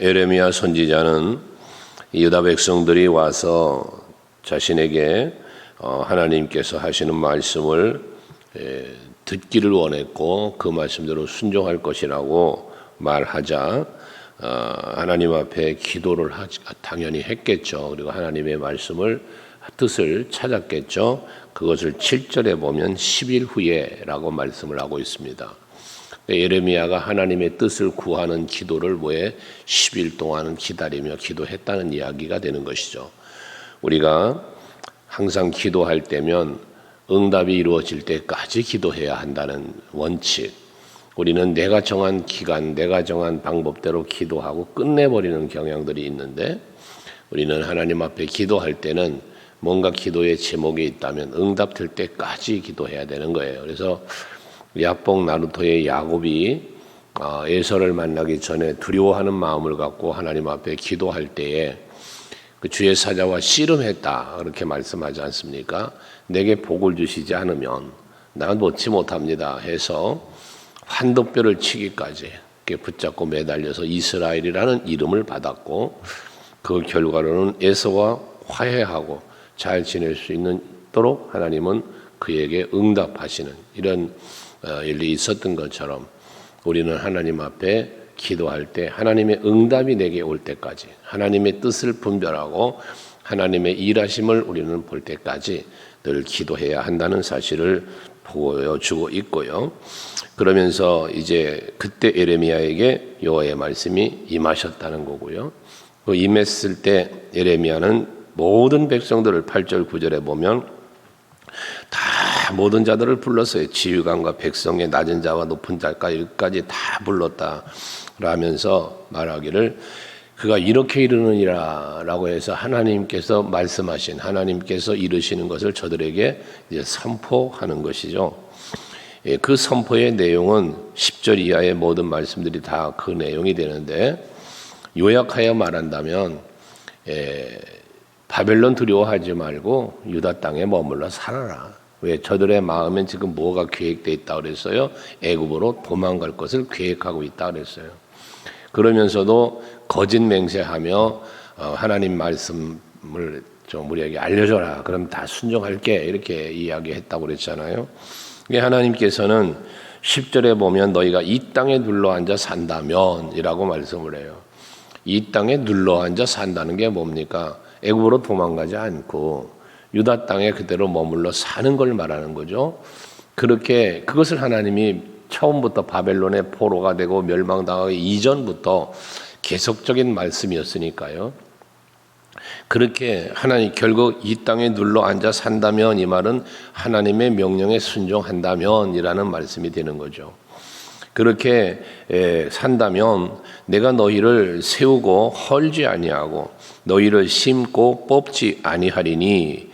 에레미야 선지자는 유다 백성들이 와서 자신에게 하나님께서 하시는 말씀을 듣기를 원했고 그 말씀대로 순종할 것이라고 말하자 하나님 앞에 기도를 당연히 했겠죠. 그리고 하나님의 말씀을 뜻을 찾았겠죠. 그것을 7절에 보면 10일 후에라고 말씀을 하고 있습니다. 예레미야가 하나님의 뜻을 구하는 기도를 뭐에 10일 동안은 기다리며 기도했다는 이야기가 되는 것이죠. 우리가 항상 기도할 때면 응답이 이루어질 때까지 기도해야 한다는 원칙, 우리는 내가 정한 기간, 내가 정한 방법대로 기도하고 끝내버리는 경향들이 있는데 우리는 하나님 앞에 기도할 때는 뭔가 기도의 제목이 있다면 응답될 때까지 기도해야 되는 거예요. 그래서 야복 나루토의 야곱이 에서를 만나기 전에 두려워하는 마음을 갖고 하나님 앞에 기도할 때에 그 주의 사자와 씨름했다 그렇게 말씀하지 않습니까? 내게 복을 주시지 않으면 나는 놓지 못합니다 해서 환도뼈를 치기까지 붙잡고 매달려서 이스라엘이라는 이름을 받았고 그 결과로는 에서와 화해하고 잘 지낼 수 있도록 하나님은 그에게 응답하시는 이런 일이 있었던 것처럼 우리는 하나님 앞에 기도할 때 하나님의 응답이 내게 올 때까지 하나님의 뜻을 분별하고 하나님의 일하심을 우리는 볼 때까지 늘 기도해야 한다는 사실을 보여주고 있고요. 그러면서 이제 그때 에레미야에게 여호와의 말씀이 임하셨다는 거고요. 그 임했을 때 에레미야는 모든 백성들을 8절 9절에 보면 다 모든 자들을 불렀어요. 지휘관과 백성의 낮은 자와 높은 자까지 다 불렀다 라면서 말하기를 그가 이렇게 이르느니라 라고 해서 하나님께서 말씀하신 하나님께서 이루시는 것을 저들에게 이제 선포하는 것이죠. 그 선포의 내용은 10절 이하의 모든 말씀들이 다 그 내용이 되는데 요약하여 말한다면 바벨론 두려워하지 말고 유다 땅에 머물러 살아라. 왜? 저들의 마음엔 지금 뭐가 계획되어 있다고 그랬어요? 애굽으로 도망갈 것을 계획하고 있다고 그랬어요. 그러면서도 거짓 맹세하며 하나님 말씀을 좀 우리에게 알려줘라. 그럼 다 순종할게. 이렇게 이야기했다고 그랬잖아요. 하나님께서는 10절에 보면 너희가 이 땅에 눌러앉아 산다면 이라고 말씀을 해요. 이 땅에 눌러앉아 산다는 게 뭡니까? 애굽으로 도망가지 않고 유다 땅에 그대로 머물러 사는 걸 말하는 거죠. 그렇게 그것을 하나님이 처음부터 바벨론의 포로가 되고 멸망당하기 이전부터 계속적인 말씀이었으니까요. 그렇게 하나님 결국 이 땅에 눌러 앉아 산다면 이 말은 하나님의 명령에 순종한다면 이라는 말씀이 되는 거죠. 그렇게 산다면 내가 너희를 세우고 헐지 아니하고 너희를 심고 뽑지 아니하리니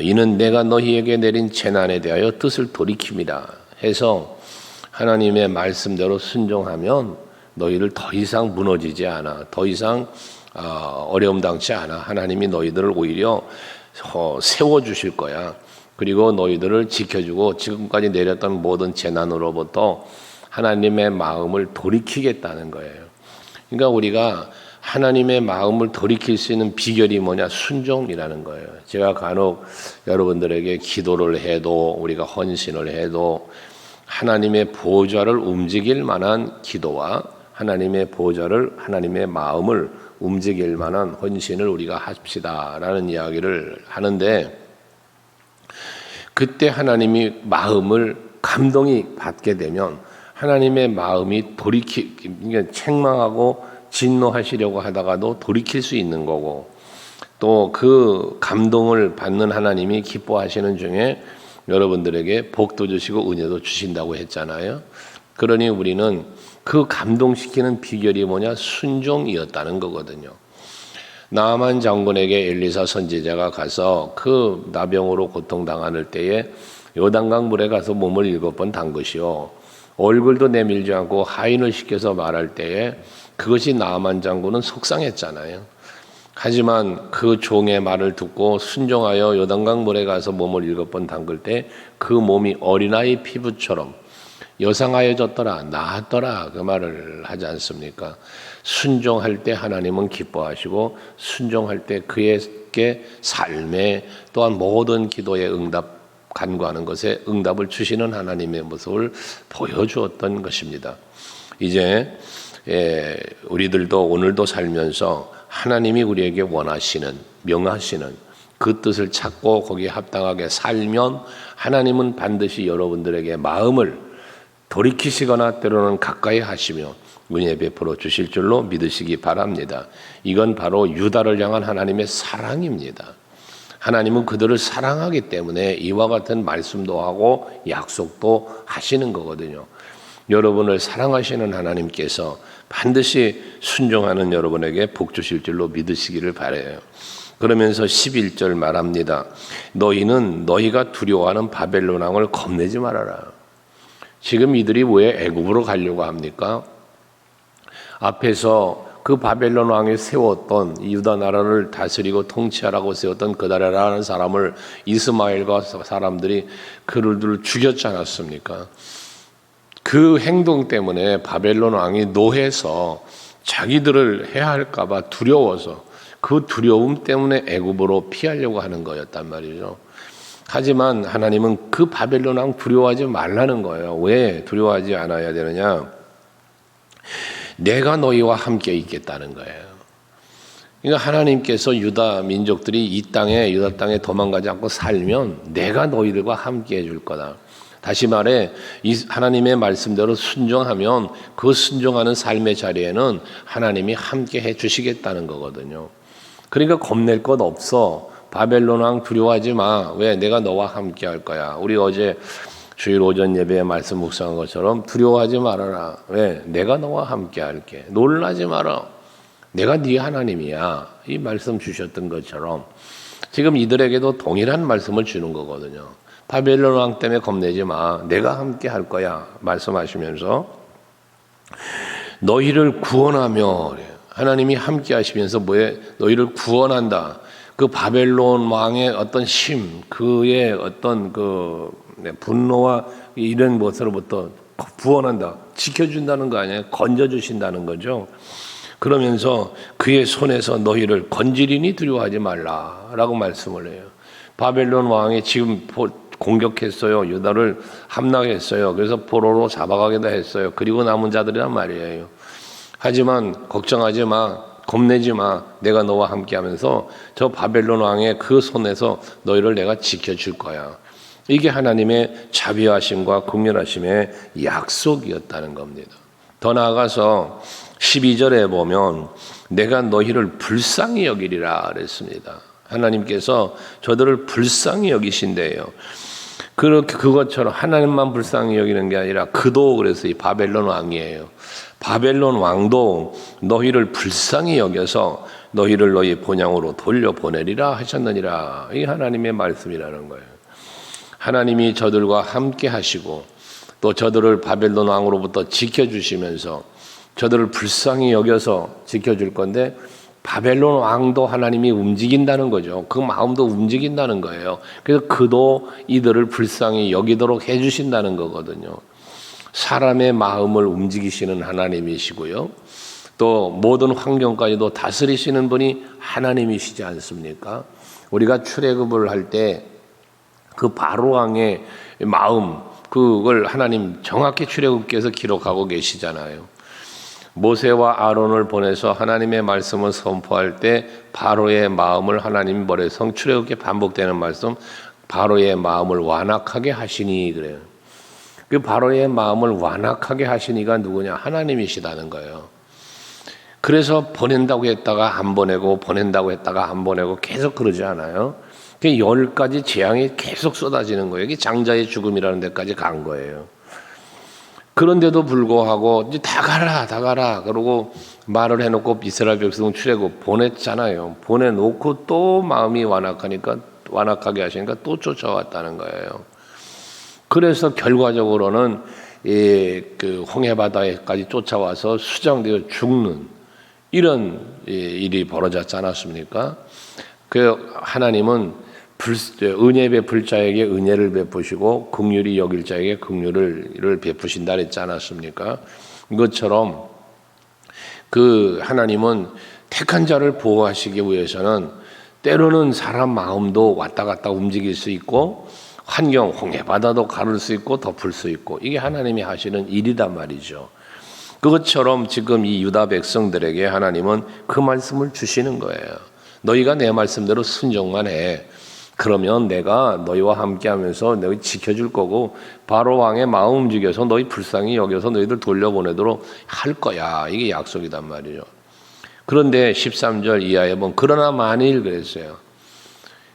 이는 내가 너희에게 내린 재난에 대하여 뜻을 돌이킵니다 해서 하나님의 말씀대로 순종하면 너희를 더 이상 무너지지 않아, 더 이상 어려움 당치 않아. 하나님이 너희들을 오히려 세워주실 거야. 그리고 너희들을 지켜주고 지금까지 내렸던 모든 재난으로부터 하나님의 마음을 돌이키겠다는 거예요. 그러니까 우리가 하나님의 마음을 돌이킬 수 있는 비결이 뭐냐? 순종이라는 거예요. 제가 간혹 여러분들에게 기도를 해도 우리가 헌신을 해도 하나님의 보좌를 움직일 만한 기도와 하나님의 보좌를 하나님의 마음을 움직일 만한 헌신을 우리가 합시다라는 이야기를 하는데 그때 하나님이 마음을 감동이 받게 되면 하나님의 마음이 그러니까 책망하고 진노하시려고 하다가도 돌이킬 수 있는 거고 또 그 감동을 받는 하나님이 기뻐하시는 중에 여러분들에게 복도 주시고 은혜도 주신다고 했잖아요. 그러니 우리는 그 감동시키는 비결이 뭐냐? 순종이었다는 거거든요. 나아만 장군에게 엘리사 선지자가 가서 그 나병으로 고통당하는 때에 요단강 물에 가서 몸을 7번 담그시오. 얼굴도 내밀지 않고 하인을 시켜서 말할 때에 그것이 나아만 장군은 속상했잖아요. 하지만 그 종의 말을 듣고 순종하여 요단강 물에 가서 몸을 7번 담글 때 그 몸이 어린아이 피부처럼 여상하여졌더라, 나았더라, 그 말을 하지 않습니까? 순종할 때 하나님은 기뻐하시고 순종할 때 그에게 삶에 또한 모든 기도의 응답 간구하는 것에 응답을 주시는 하나님의 모습을 보여주었던 것입니다. 이제 우리들도 오늘도 살면서 하나님이 우리에게 원하시는, 명하시는 그 뜻을 찾고 거기에 합당하게 살면 하나님은 반드시 여러분들에게 마음을 돌이키시거나 때로는 가까이 하시며 은혜 베풀어 주실 줄로 믿으시기 바랍니다. 이건 바로 유다를 향한 하나님의 사랑입니다. 하나님은 그들을 사랑하기 때문에 이와 같은 말씀도 하고 약속도 하시는 거거든요. 여러분을 사랑하시는 하나님께서 반드시 순종하는 여러분에게 복 주실 줄로 믿으시기를 바라요. 그러면서 11절 말합니다. 너희는 너희가 두려워하는 바벨론 왕을 겁내지 말아라. 지금 이들이 왜 애굽으로 가려고 합니까? 앞에서 그 바벨론 왕이 세웠던 유다 나라를 다스리고 통치하라고 세웠던 그다라라는 사람을 이스마엘과 사람들이 그를 죽였지 않았습니까? 그 행동 때문에 바벨론 왕이 노해서 자기들을 해야 할까 봐 두려워서 그 두려움 때문에 애굽으로 피하려고 하는 거였단 말이죠. 하지만 하나님은 그 바벨론 왕 두려워하지 말라는 거예요. 왜 두려워하지 않아야 되느냐? 내가 너희와 함께 있겠다는 거예요. 그러니까 하나님께서 유다 민족들이 이 땅에 유다 땅에 도망가지 않고 살면 내가 너희들과 함께 해줄 거다. 다시 말해 이 하나님의 말씀대로 순종하면 그 순종하는 삶의 자리에는 하나님이 함께 해주시겠다는 거거든요. 그러니까 겁낼 것 없어. 바벨론 왕 두려워하지 마. 왜? 내가 너와 함께 할 거야. 우리 어제 주일 오전 예배에 말씀 묵상한 것처럼 두려워하지 말아라. 왜? 내가 너와 함께 할게. 놀라지 마라. 내가 네 하나님이야. 이 말씀 주셨던 것처럼 지금 이들에게도 동일한 말씀을 주는 거거든요. 바벨론 왕 때문에 겁내지 마. 내가 함께 할 거야. 말씀하시면서 너희를 구원하며 하나님이 함께 하시면서 뭐에 너희를 구원한다. 그 바벨론 왕의 어떤 그의 어떤 분노와 이런 것으로부터 구원한다. 지켜준다는 거 아니에요? 건져주신다는 거죠. 그러면서 그의 손에서 너희를 건지리니 두려워하지 말라라고 말씀을 해요. 바벨론 왕이 지금 공격했어요. 유다를 함락했어요. 그래서 포로로 잡아가기도 했어요. 그리고 남은 자들이란 말이에요. 하지만 걱정하지 마. 겁내지 마. 내가 너와 함께 하면서 저 바벨론 왕의 그 손에서 너희를 내가 지켜줄 거야. 이게 하나님의 자비하심과 긍휼하심의 약속이었다는 겁니다. 더 나아가서 12절에 보면 내가 너희를 불쌍히 여기리라 그랬습니다. 하나님께서 저들을 불쌍히 여기신대요. 그것처럼 하나님만 불쌍히 여기는 게 아니라 그도 그래서 이 바벨론 왕이에요. 바벨론 왕도 너희를 불쌍히 여겨서 너희를 너희 본향으로 돌려보내리라 하셨느니라. 이 하나님의 말씀이라는 거예요. 하나님이 저들과 함께 하시고 또 저들을 바벨론 왕으로부터 지켜주시면서 저들을 불쌍히 여겨서 지켜줄 건데 바벨론 왕도 하나님이 움직인다는 거죠. 그 마음도 움직인다는 거예요. 그래서 그도 이들을 불쌍히 여기도록 해주신다는 거거든요. 사람의 마음을 움직이시는 하나님이시고요. 또 모든 환경까지도 다스리시는 분이 하나님이시지 않습니까? 우리가 출애굽을 할 때 그 바로 왕의 마음 그걸 하나님 정확히 출애굽기에서 기록하고 계시잖아요. 모세와 아론을 보내서 하나님의 말씀을 선포할 때 바로의 마음을 하나님 머리성 출애굽기에 반복되는 말씀 바로의 마음을 완악하게 하시니 그래요. 그 바로의 마음을 완악하게 하시니가 누구냐? 하나님이시다는 거예요. 그래서 보낸다고 했다가 안 보내고 보낸다고 했다가 안 보내고 계속 그러지 않아요. 10가지 재앙이 계속 쏟아지는 거예요. 이게 장자의 죽음이라는 데까지 간 거예요. 그런데도 불구하고 이제 다 가라 그러고 말을 해놓고 이스라엘 백성 출애굽 보냈잖아요. 보내놓고 또 마음이 완악하게 하시니까 또 쫓아왔다는 거예요. 그래서 결과적으로는 그 홍해 바다에까지 쫓아와서 수장되어 죽는 이런 일이 벌어졌지 않았습니까? 그 하나님은 은혜 베풀 자에게 은혜를 베푸시고 긍휼히 여길 자에게 긍휼을 베푸신다 그랬지 않았습니까? 이것처럼 그 하나님은 택한 자를 보호하시기 위해서는 때로는 사람 마음도 왔다 갔다 움직일 수 있고 환경, 홍해바다도 가를 수 있고 덮을 수 있고 이게 하나님이 하시는 일이단 말이죠. 그것처럼 지금 이 유다 백성들에게 하나님은 그 말씀을 주시는 거예요. 너희가 내 말씀대로 순종만 해. 그러면 내가 너희와 함께하면서 너희 지켜줄 거고 바로 왕의 마음 움직여서 너희 불쌍히 여겨서 너희들 돌려보내도록 할 거야. 이게 약속이단 말이죠. 그런데 13절 이하에 보면 그러나 만일 그랬어요.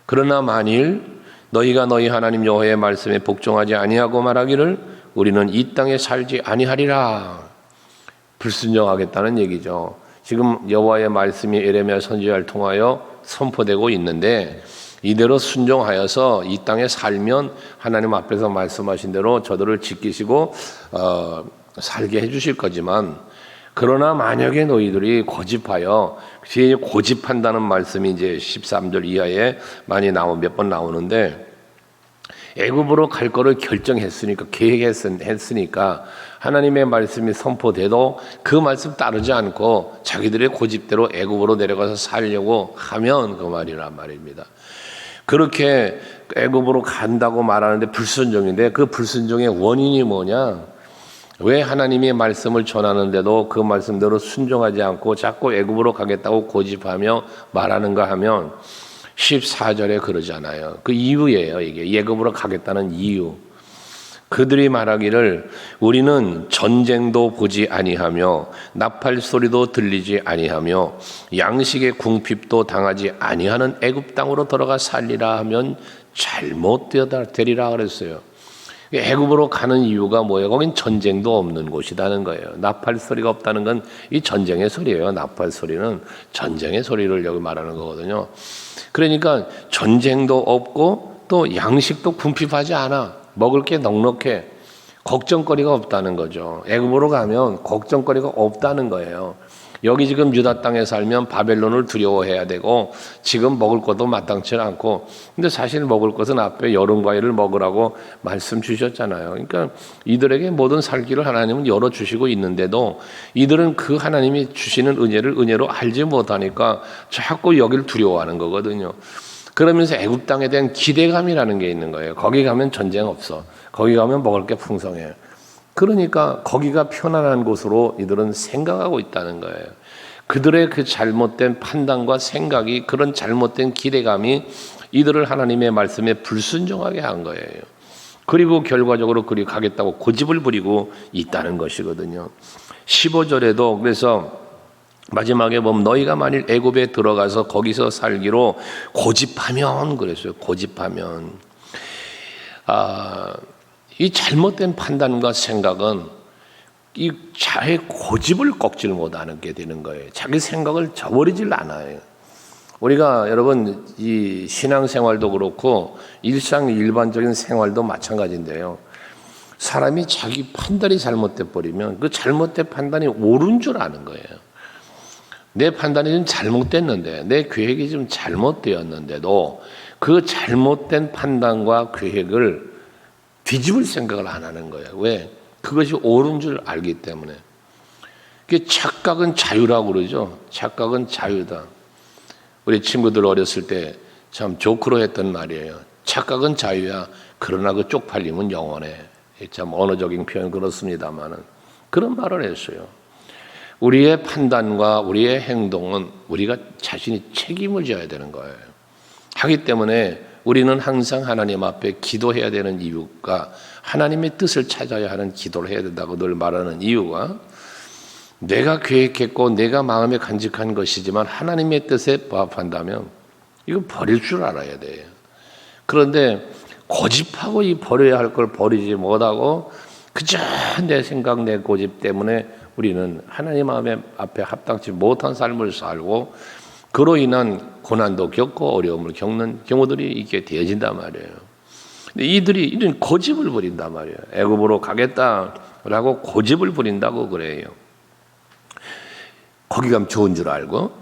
그러나 만일 너희가 너희 하나님 여호와의 말씀에 복종하지 아니하고 말하기를 우리는 이 땅에 살지 아니하리라. 불순종하겠다는 얘기죠. 지금 여호와의 말씀이 에레미야 선지자를 통하여 선포되고 있는데 이대로 순종하여서 이 땅에 살면 하나님 앞에서 말씀하신 대로 저들을 지키시고 살게 해주실 거지만 그러나 만약에 너희들이 고집하여 고집한다는 말씀이 이제 13절 이하에 많이 몇 번 나오는데 애굽으로 갈 거를 결정했으니까 계획했으니까 하나님의 말씀이 선포돼도 그 말씀 따르지 않고 자기들의 고집대로 애굽으로 내려가서 살려고 하면 그 말이란 말입니다. 그렇게 애굽으로 간다고 말하는데 불순종인데 그 불순종의 원인이 뭐냐? 왜 하나님의 말씀을 전하는데도 그 말씀대로 순종하지 않고 자꾸 애굽으로 가겠다고 고집하며 말하는가 하면 14절에 그러잖아요. 그 이유예요. 이게 애굽으로 가겠다는 이유. 그들이 말하기를 우리는 전쟁도 보지 아니하며 나팔 소리도 들리지 아니하며 양식의 궁핍도 당하지 아니하는 애굽 땅으로 들어가 살리라 하면 잘못되리라 그랬어요. 애굽으로 가는 이유가 뭐예요? 거긴 전쟁도 없는 곳이라는 거예요. 나팔 소리가 없다는 건 이 전쟁의 소리예요. 나팔 소리는 전쟁의 소리를 여기 말하는 거거든요. 그러니까 전쟁도 없고 또 양식도 궁핍하지 않아. 먹을 게 넉넉해. 걱정거리가 없다는 거죠. 애굽으로 가면 걱정거리가 없다는 거예요. 여기 지금 유다 땅에 살면 바벨론을 두려워해야 되고 지금 먹을 것도 마땅치 않고 근데 사실 먹을 것은 앞에 여름 과일을 먹으라고 말씀 주셨잖아요. 그러니까 이들에게 모든 살 길을 하나님은 열어주시고 있는데도 이들은 그 하나님이 주시는 은혜를 은혜로 알지 못하니까 자꾸 여기를 두려워하는 거거든요. 그러면서 애굽 땅에 대한 기대감이라는 게 있는 거예요. 거기 가면 전쟁 없어. 거기 가면 먹을 게 풍성해. 그러니까 거기가 편안한 곳으로 이들은 생각하고 있다는 거예요. 그들의 그 잘못된 판단과 생각이 그런 잘못된 기대감이 이들을 하나님의 말씀에 불순종하게 한 거예요. 그리고 결과적으로 그리 가겠다고 고집을 부리고 있다는 것이거든요. 15절에도 그래서 마지막에 보면 너희가 만일 애굽에 들어가서 거기서 살기로 고집하면 그랬어요. 고집하면 이 잘못된 판단과 생각은 이 자의 고집을 꺾질 못하게 되는 거예요. 자기 생각을 저버리질 않아요. 우리가 여러분 이 신앙생활도 그렇고 일반적인 생활도 마찬가지인데요. 사람이 자기 판단이 잘못돼 버리면 그 잘못된 판단이 옳은 줄 아는 거예요. 내 판단이 좀 잘못됐는데 내 계획이 좀 잘못되었는데도 그 잘못된 판단과 계획을 뒤집을 생각을 안 하는 거예요. 왜? 그것이 옳은 줄 알기 때문에. 착각은 자유라고 그러죠. 착각은 자유다. 우리 친구들 어렸을 때 참 조크로 했던 말이에요. 착각은 자유야. 그러나 그 쪽팔림은 영원해. 참 언어적인 표현 그렇습니다만은 그런 말을 했어요. 우리의 판단과 우리의 행동은 우리가 자신이 책임을 져야 되는 거예요. 하기 때문에 우리는 항상 하나님 앞에 기도해야 되는 이유가 하나님의 뜻을 찾아야 하는 기도를 해야 된다고 늘 말하는 이유가 내가 계획했고 내가 마음에 간직한 것이지만 하나님의 뜻에 부합한다면 이거 버릴 줄 알아야 돼요. 그런데 고집하고 이 버려야 할 걸 버리지 못하고 그저 내 생각 내 고집 때문에 우리는 하나님 앞에 합당치 못한 삶을 살고 그로 인한 고난도 겪고 어려움을 겪는 경우들이 있게 되어진단 말이에요. 근데 이들이 이런 고집을 부린단 말이에요. 애굽으로 가겠다라고 고집을 부린다고 그래요. 거기 가면 좋은 줄 알고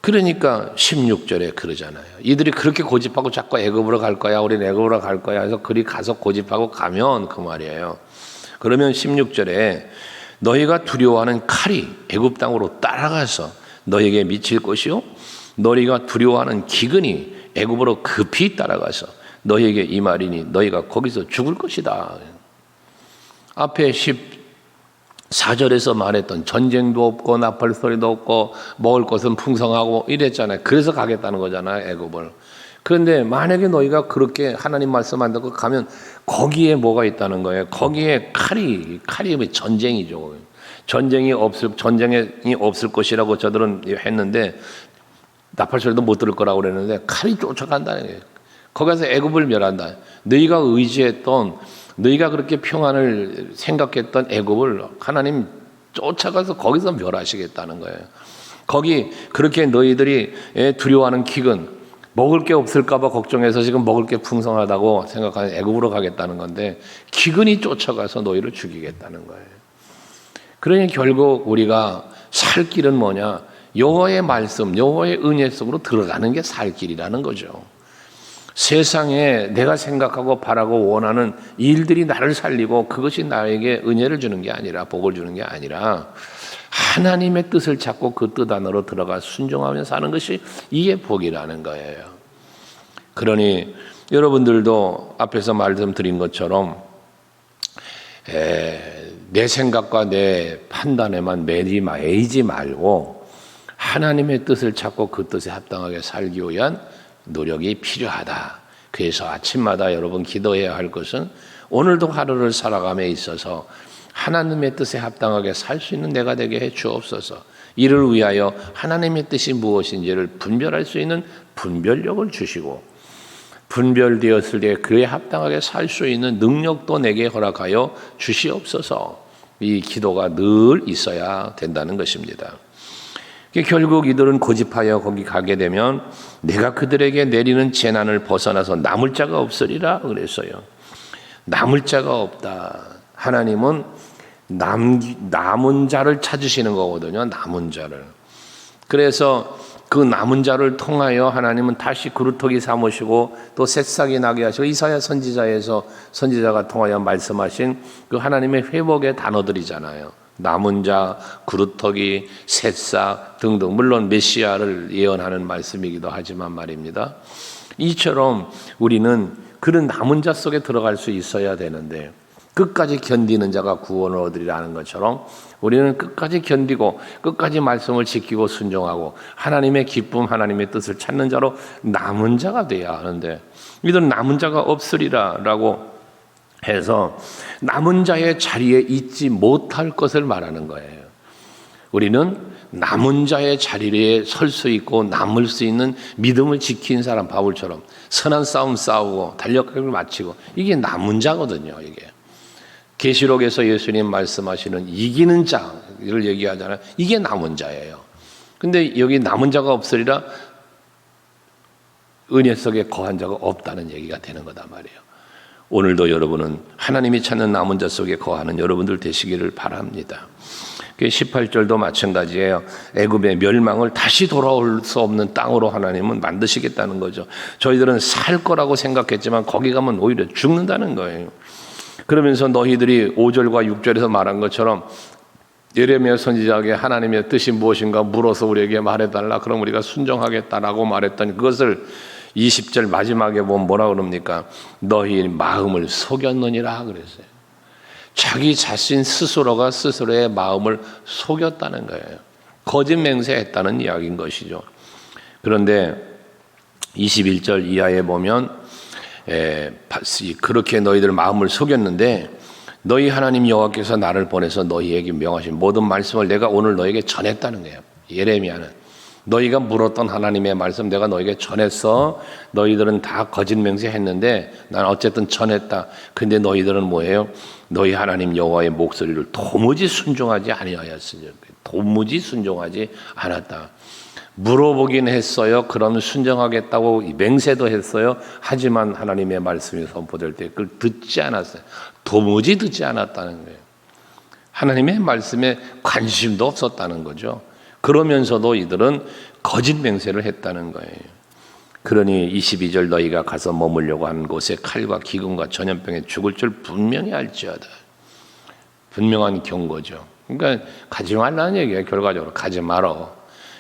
그러니까 16절에 그러잖아요. 이들이 그렇게 고집하고 자꾸 애굽으로 갈 거야, 우린 애굽으로 갈 거야 해서 그리 가서 고집하고 가면 그 말이에요. 그러면 16절에 너희가 두려워하는 칼이 애굽 땅으로 따라가서 너희에게 미칠 것이요 너희가 두려워하는 기근이 애굽으로 급히 따라가서 너희에게 임하리니 너희가 거기서 죽을 것이다. 앞에 14절에서 말했던 전쟁도 없고 나팔 소리도 없고 먹을 것은 풍성하고 이랬잖아요. 그래서 가겠다는 거잖아요, 애굽을. 그런데 만약에 너희가 그렇게 하나님 말씀 안 듣고 가면 거기에 뭐가 있다는 거예요? 거기에 칼이 전쟁이죠. 전쟁이 없을 것이라고 저들은 했는데 나팔 소리도 못 들을 거라고 그랬는데 칼이 쫓아간다는 거예요. 거기서 애굽을 멸한다. 너희가 의지했던 너희가 그렇게 평안을 생각했던 애굽을 하나님 쫓아가서 거기서 멸하시겠다는 거예요. 거기 그렇게 너희들이 두려워하는 기근 먹을 게 없을까 봐 걱정해서 지금 먹을 게 풍성하다고 생각하는 애굽으로 가겠다는 건데 기근이 쫓아가서 너희를 죽이겠다는 거예요. 그러니 결국 우리가 살 길은 뭐냐? 여호와의 말씀, 여호와의 은혜 속으로 들어가는 게 살 길이라는 거죠. 세상에 내가 생각하고 바라고 원하는 일들이 나를 살리고 그것이 나에게 은혜를 주는 게 아니라 복을 주는 게 아니라 하나님의 뜻을 찾고 그 뜻 안으로 들어가 순종하며 사는 것이 이게 복이라는 거예요. 그러니 여러분들도 앞에서 말씀드린 것처럼 내 생각과 내 판단에만 매이지 말고 하나님의 뜻을 찾고 그 뜻에 합당하게 살기 위한 노력이 필요하다. 그래서 아침마다 여러분 기도해야 할 것은 오늘도 하루를 살아감에 있어서 하나님의 뜻에 합당하게 살 수 있는 내가 되게 해 주옵소서. 이를 위하여 하나님의 뜻이 무엇인지를 분별할 수 있는 분별력을 주시고 분별되었을 때 그에 합당하게 살 수 있는 능력도 내게 허락하여 주시옵소서. 이 기도가 늘 있어야 된다는 것입니다. 결국 이들은 고집하여 거기 가게 되면 내가 그들에게 내리는 재난을 벗어나서 남을 자가 없으리라 그랬어요. 남을 자가 없다. 하나님은 남은 자를 찾으시는 거거든요. 남은 자를. 그래서 그 남은 자를 통하여 하나님은 다시 그루터기 삼으시고 또 새싹이 나게 하시고 이사야 선지자가 통하여 말씀하신 그 하나님의 회복의 단어들이잖아요. 남은 자, 그루터기, 새싹 등등 물론 메시아를 예언하는 말씀이기도 하지만 말입니다. 이처럼 우리는 그런 남은 자 속에 들어갈 수 있어야 되는데 끝까지 견디는 자가 구원을 얻으리라는 것처럼 우리는 끝까지 견디고 끝까지 말씀을 지키고 순종하고 하나님의 기쁨, 하나님의 뜻을 찾는 자로 남은 자가 돼야 하는데 이들은 남은 자가 없으리라라고 해서 남은 자의 자리에 있지 못할 것을 말하는 거예요. 우리는 남은 자의 자리에 설 수 있고 남을 수 있는 믿음을 지킨 사람 바울처럼 선한 싸움 싸우고 달력을 마치고 이게 남은 자거든요. 이게 계시록에서 예수님 말씀하시는 이기는 자를 얘기하잖아요. 이게 남은 자예요. 근데 여기 남은 자가 없으리라 은혜 속에 거한 자가 없다는 얘기가 되는 거다 말이에요. 오늘도 여러분은 하나님이 찾는 남은 자 속에 거하는 여러분들 되시기를 바랍니다. 18절도 마찬가지예요. 애굽의 멸망을 다시 돌아올 수 없는 땅으로 하나님은 만드시겠다는 거죠. 저희들은 살 거라고 생각했지만 거기 가면 오히려 죽는다는 거예요. 그러면서 너희들이 5절과 6절에서 말한 것처럼 예레미야 선지자에게 하나님의 뜻이 무엇인가 물어서 우리에게 말해달라. 그럼 우리가 순종하겠다라고 말했던 그것을 20절 마지막에 보면 뭐라 그럽니까? 너희 마음을 속였느니라 그랬어요. 자기 자신 스스로가 스스로의 마음을 속였다는 거예요. 거짓 맹세했다는 이야기인 것이죠. 그런데 21절 이하에 보면 그렇게 너희들 마음을 속였는데 너희 하나님 여호와께서 나를 보내서 너희에게 명하신 모든 말씀을 내가 오늘 너에게 전했다는 거예요. 예레미야는 너희가 물었던 하나님의 말씀 내가 너에게 전했어. 너희들은 다 거짓 맹세했는데 난 어쨌든 전했다. 근데 너희들은 뭐예요? 너희 하나님 여호와의 목소리를 도무지 순종하지 아니하였으니 도무지 순종하지 않았다. 물어보긴 했어요. 그럼 순종하겠다고 맹세도 했어요. 하지만 하나님의 말씀이 선포될 때 그걸 듣지 않았어요. 도무지 듣지 않았다는 거예요. 하나님의 말씀에 관심도 없었다는 거죠. 그러면서도 이들은 거짓 맹세를 했다는 거예요. 그러니 22절 너희가 가서 머물려고 하는 곳에 칼과 기근과 전염병에 죽을 줄 분명히 알지어다. 분명한 경고죠. 그러니까 가지 말라는 얘기예요. 결과적으로 가지 말어.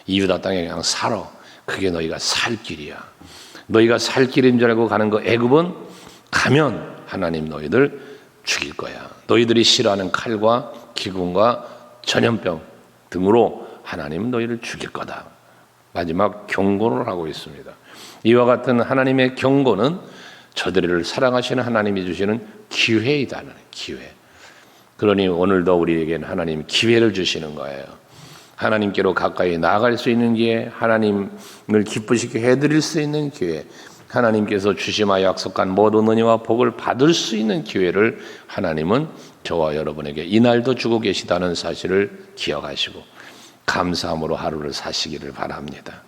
이 유다 땅에 그냥 살아. 그게 너희가 살 길이야. 너희가 살 길인 줄 알고 가는 거 애굽은 가면 하나님 너희들 죽일 거야. 너희들이 싫어하는 칼과 기근과 전염병 등으로 하나님은 너희를 죽일 거다. 마지막 경고를 하고 있습니다. 이와 같은 하나님의 경고는 저들을 사랑하시는 하나님이 주시는 기회이다. 기회. 그러니 오늘도 우리에게는 하나님 기회를 주시는 거예요. 하나님께로 가까이 나아갈 수 있는 기회, 하나님을 기쁘시게 해드릴 수 있는 기회, 하나님께서 주시마 약속한 모든 은혜와 복을 받을 수 있는 기회를 하나님은 저와 여러분에게 이날도 주고 계시다는 사실을 기억하시고 감사함으로 하루를 사시기를 바랍니다.